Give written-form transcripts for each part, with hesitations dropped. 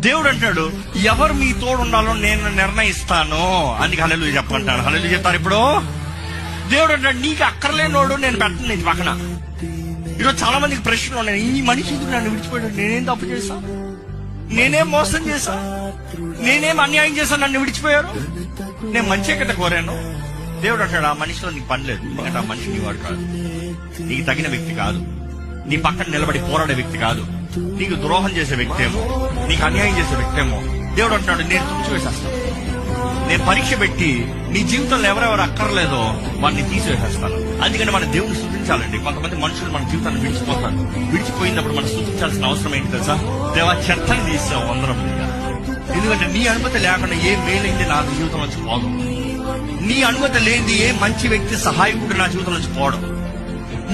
దేవుడు అంటాడు, ఎవరు మీ తోడు ఉండాలో నేను నిర్ణయిస్తాను. అందుకే హల్లెలూయా చెప్పంటాడు. హల్లెలూయా చెప్తారు. ఇప్పుడు దేవుడు అంటాడు, నీకు అక్కర్లేనోడు నేను పెట్టను నీ పక్కన. ఈరోజు చాలా మందికి ప్రశ్నలు ఉన్నాయి. ఈ మనిషి నన్ను విడిచిపోయాడు, నేనేం తప్పు చేశా, నేనేం మోసం చేశా, నేనేం అన్యాయం చేశాను, నన్ను విడిచిపోయారు, నేను మంచి కదా కోరాను. దేవుడు అంటాడు, ఆ మనిషిలో నీకు పని లేదు. ఎందుకంటే ఆ మనిషి నీ వాడు కాదు, నీకు తగిన వ్యక్తి కాదు, నీ పక్కన నిలబడి పోరాడే వ్యక్తి కాదు, నీకు ద్రోహం చేసే వ్యక్తి ఏమో, నీకు అన్యాయం చేసే వ్యక్తి ఏమో. దేవుడు అంటాడు, నేను తుడిచివేసేస్తాను. నేను పరీక్ష పెట్టి నీ జీవితంలో ఎవరెవరు అక్కర్లేదో వాడిని తీసివేసేస్తాను. అందుకని మన దేవుని స్తుతించాలండి. కొంతమంది మనుషులు మన జీవితాన్ని విడిచిపోతారు. విడిచిపోయినప్పుడు మనం స్తుతించాల్సిన అవసరం ఏంటి తెలుసా? దేవా, చెత్తని తీసావు అందరం, ఎందుకంటే నీ అనుమతి లేకుండా ఏ మేలైంది నా జీవితం నుంచి పోదు. నీ అనుమతి లేనిది ఏ మంచి వ్యక్తి సహాయకుడు నా జీవితం నుంచి పోవడం.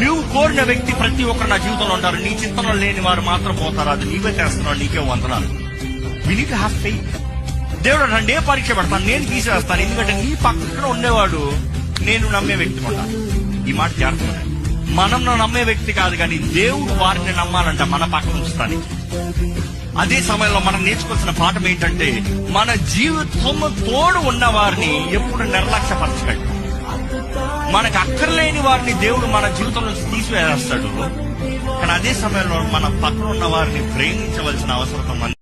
నువ్వు కోరిన వ్యక్తి ప్రతి ఒక్కరు నా జీవితంలో ఉంటారు. నీ చింతనలో లేని వారు మాత్రం పోతారు. అది నీవే చేస్తున్నావు, నీకే వందనాలు. We need to have faith. దేవుడు అంటే పరీక్ష పెడతాను, నేను తీసేస్తాను. ఎందుకంటే నీ పక్కన ఉండేవాడు నేను నమ్మే వ్యక్తి ఉంటాను. ఈ మాట జాగ్రత్త. మనం నమ్మే వ్యక్తి కాదు, కానీ దేవుడు వారిని నమ్మాలంట మన పక్కన ఉంచుతాను. అదే సమయంలో మనం నేర్చుకోవాల్సిన పాఠం ఏంటంటే, మన జీవితం తోడు ఉన్న వారిని ఎప్పుడు నిర్లక్ష్యపరచకండి. మనకు అక్కర్లేని వారిని దేవుడు మన జీవితం నుంచి తీసివేస్తాడు. కానీ అదే సమయంలో మన పక్కన ఉన్న వారిని ప్రేమించవలసిన అవసరం